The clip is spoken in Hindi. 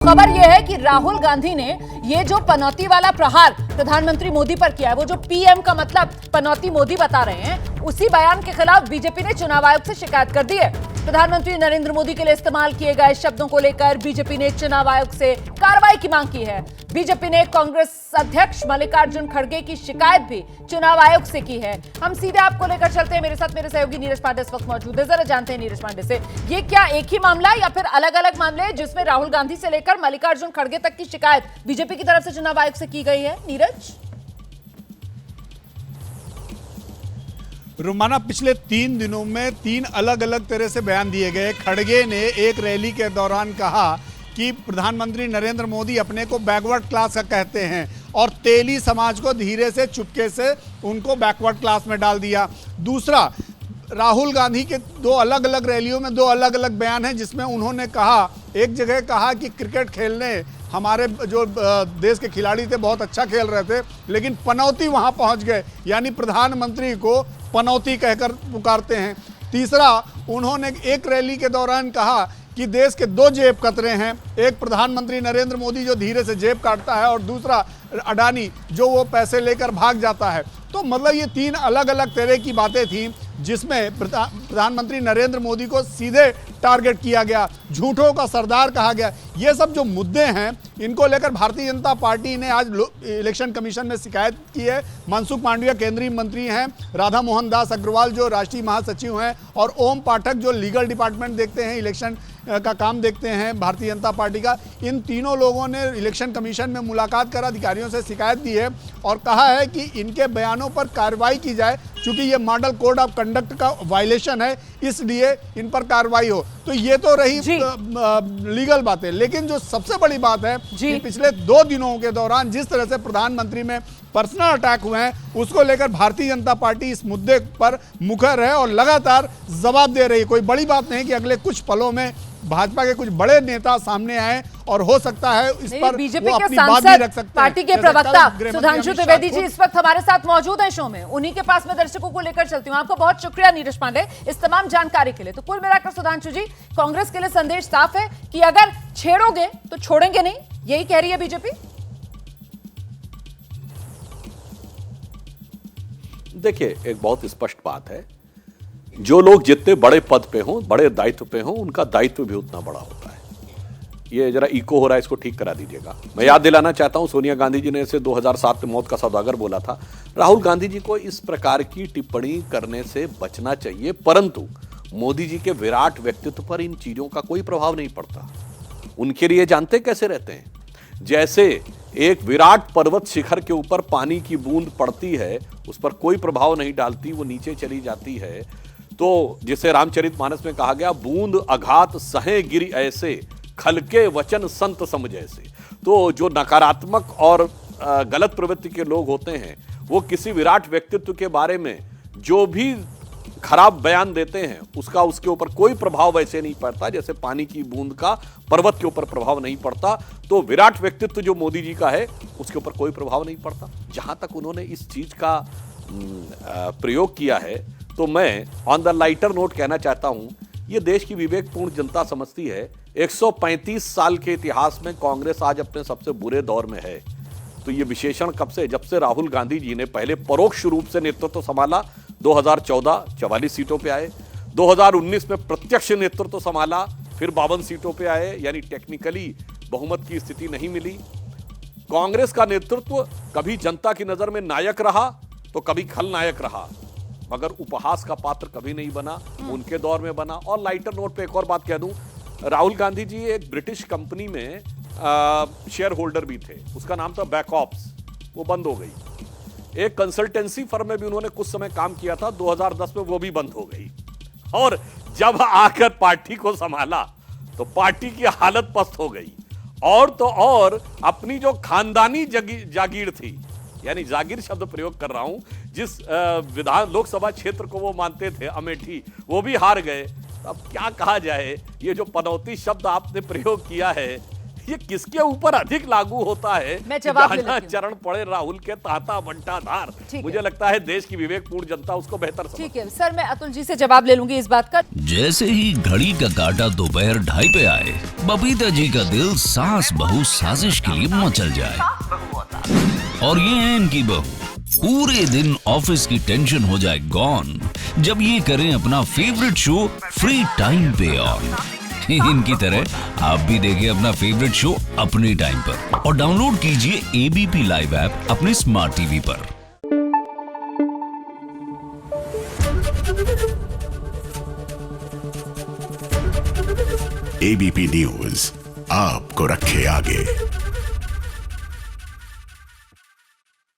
खबर यह है कि राहुल गांधी ने ये जो पनौती वाला प्रहार प्रधानमंत्री मोदी पर किया है, वो जो पीएम का मतलब पनौती मोदी बता रहे हैं, उसी बयान के खिलाफ बीजेपी ने चुनाव आयोग से शिकायत कर दी है। प्रधानमंत्री नरेंद्र मोदी के लिए इस्तेमाल किए गए शब्दों को लेकर बीजेपी ने चुनाव आयोग से कार्रवाई की मांग की है। बीजेपी ने कांग्रेस अध्यक्ष मल्लिकार्जुन खड़गे की शिकायत भी चुनाव आयोग से की है। हम सीधे आपको लेकर चलते हैं, मेरे साथ मेरे सहयोगी नीरज पांडे इस वक्त मौजूद है। जरा जानते हैं नीरज पांडे से, ये क्या एक ही मामला या फिर अलग अलग मामले हैं जिसमें राहुल गांधी से लेकर मल्लिकार्जुन खड़गे तक की शिकायत बीजेपी की तरफ से चुनाव आयोग से की गई है? नीरज, रुमाना, पिछले 3 दिनों में 3 अलग अलग तरह से बयान दिए गए। खड़गे ने एक रैली के दौरान कहा कि प्रधानमंत्री नरेंद्र मोदी अपने को बैकवर्ड क्लास का कहते हैं और तेली समाज को धीरे से चुपके से उनको बैकवर्ड क्लास में डाल दिया। दूसरा, राहुल गांधी के 2 अलग अलग रैलियों में 2 अलग अलग बयान हैं जिसमें उन्होंने कहा, एक जगह कहा कि क्रिकेट खेलने हमारे जो देश के खिलाड़ी थे बहुत अच्छा खेल रहे थे, लेकिन पनौती वहां पहुंच गए, यानी प्रधानमंत्री को पनौती कहकर पुकारते हैं। तीसरा, उन्होंने एक रैली के दौरान कहा कि देश के 2 जेब कतरे हैं, एक प्रधानमंत्री नरेंद्र मोदी जो धीरे से जेब काटता है और दूसरा अडानी जो वो पैसे लेकर भाग जाता है। तो मतलब ये 3 अलग अलग तरह की बातें थी जिसमें प्रधानमंत्री नरेंद्र मोदी को सीधे टारगेट किया गया, झूठों का सरदार कहा गया। ये सब जो मुद्दे हैं इनको लेकर भारतीय जनता पार्टी ने आज इलेक्शन कमीशन में शिकायत की है। मनसुख मांडविया केंद्रीय मंत्री हैं, राधा मोहन दास अग्रवाल जो राष्ट्रीय महासचिव हैं और ओम पाठक जो लीगल डिपार्टमेंट देखते हैं, इलेक्शन का काम देखते हैं भारतीय जनता पार्टी का, इन तीनों लोगों ने इलेक्शन कमीशन में मुलाकात कर अधिकारियों से शिकायत दी है और कहा है कि इनके बयानों पर कार्रवाई की जाए, क्योंकि ये मॉडल कोड ऑफ कंडक्ट का वायलेशन है, इसलिए इन पर कार्रवाई हो। तो ये तो रही लीगल बातें, लेकिन जो सबसे बड़ी बात है कि पिछले 2 दिनों के दौरान जिस तरह से प्रधानमंत्री में पर्सनल अटैक हुए हैं, उसको लेकर भारतीय जनता पार्टी इस मुद्दे पर मुखर है और लगातार जवाब दे रही है। कोई बड़ी बात नहीं कि अगले कुछ पलों में भाजपा के कुछ बड़े नेता सामने आए और हो सकता है इस पर बीजेपी वो के अपनी बात भी रख सकते हैं। पार्टी के प्रवक्ता सुधांशु त्रिवेदी जी इस वक्त हमारे साथ मौजूद हैं शो में, उन्हीं के पास मैं दर्शकों को लेकर चलती हूँ। आपको बहुत शुक्रिया नीरज पांडे इस तमाम जानकारी के लिए। तो कुल मिलाकर सुधांशु जी, कांग्रेस के लिए संदेश साफ है कि अगर छेड़ोगे तो छोड़ेंगे नहीं, यही कह रही है बीजेपी। देखिए, एक बहुत स्पष्ट बात है, जो लोग जितने बड़े पद पे हों, बड़े दायित्व पे हों, उनका दायित्व भी उतना बड़ा होता है। ये जरा इको हो रहा है, इसको ठीक करा दीजिएगा। मैं याद दिलाना चाहता हूं, सोनिया गांधी जी ने इसे 2007 में मौत का सौदागर बोला था। राहुल गांधी जी को इस प्रकार की टिप्पणी करने से बचना चाहिए, परंतु मोदी जी के विराट व्यक्तित्व पर इन चीजों का कोई प्रभाव नहीं पड़ता। उनके लिए जानते कैसे रहते हैं, जैसे एक विराट पर्वत शिखर के ऊपर पानी की बूंद पड़ती है, उस पर कोई प्रभाव नहीं डालती, वो नीचे चली जाती है। तो जिसे रामचरितमानस में कहा गया, बूंद अघात सहे गिरि ऐसे, खलके वचन संत समझ ऐसे। तो जो नकारात्मक और गलत प्रवृत्ति के लोग होते हैं, वो किसी विराट व्यक्तित्व के बारे में जो भी खराब बयान देते हैं, उसका उसके ऊपर कोई प्रभाव वैसे नहीं पड़ता जैसे पानी की बूंद का पर्वत के ऊपर प्रभाव नहीं पड़ता। तो विराट व्यक्तित्व जो मोदी जी का है, उसके ऊपर कोई प्रभाव नहीं पड़ता। जहां तक उन्होंने इस चीज का प्रयोग किया है, तो मैं ऑन द लाइटर नोट कहना चाहता हूं, यह देश की विवेकपूर्ण जनता समझती है 135 साल के इतिहास में कांग्रेस आज अपने सबसे बुरे दौर में है। तो यह विशेषण कब से, जब से राहुल गांधी जी ने पहले परोक्ष रूप से नेतृत्व संभाला, 2014 44 सीटों पे आए, 2019 में प्रत्यक्ष नेतृत्व संभाला, फिर 52 सीटों पे आए, यानी टेक्निकली बहुमत की स्थिति नहीं मिली। कांग्रेस का नेतृत्व कभी जनता की नजर में नायक रहा तो कभी खलनायक रहा, मगर उपहास का पात्र कभी नहीं बना, उनके दौर में बना। और लाइटर नोट पे एक और बात कह दूं, राहुल गांधी जी एक ब्रिटिश कंपनी में शेयर होल्डर भी थे, उसका नाम था बैकऑप्स, वो बंद हो गई। एक कंसल्टेंसी फर्म में भी उन्होंने कुछ समय काम किया था, 2010 में वो भी बंद हो गई। और जब आकर पार्टी को संभाला तो पार्टी की हालत पस्त हो गई। और तो और अपनी जो खानदानी जागीर थी, यानी जागीर शब्द प्रयोग कर रहा हूं, जिस लोकसभा क्षेत्र को वो मानते थे, अमेठी, वो भी हार गए। अब क्या कहा जाए, ये जो पनौती शब्द आपने प्रयोग किया है, ये किसके ऊपर अधिक लागू होता है? मैं जवाब ले जहां लेती हूं। चरण पड़े राहुल के ताता बंटाधार। ठीक है। मुझे लगता है देश की विवेकपूर्ण जनता उसको बेहतर समझ। ठीक है सर, मैं अतुल जी से जवाब ले लूंगी इस बात का। जैसे ही घड़ी का काटा दोपहर 2:30 पे आए, बबीता जी का दिल सास बहू साजिश के लिए मचल जाए। और ये है इनकी बहू, पूरे दिन ऑफिस की टेंशन हो जाए गॉन जब ये करें अपना फेवरेट शो फ्री टाइम पे ऑन। इनकी तरह आप भी देखिए अपना फेवरेट शो अपने टाइम पर और डाउनलोड कीजिए एबीपी लाइव ऐप अपने स्मार्ट टीवी पर। एबीपी न्यूज आपको रखे आगे।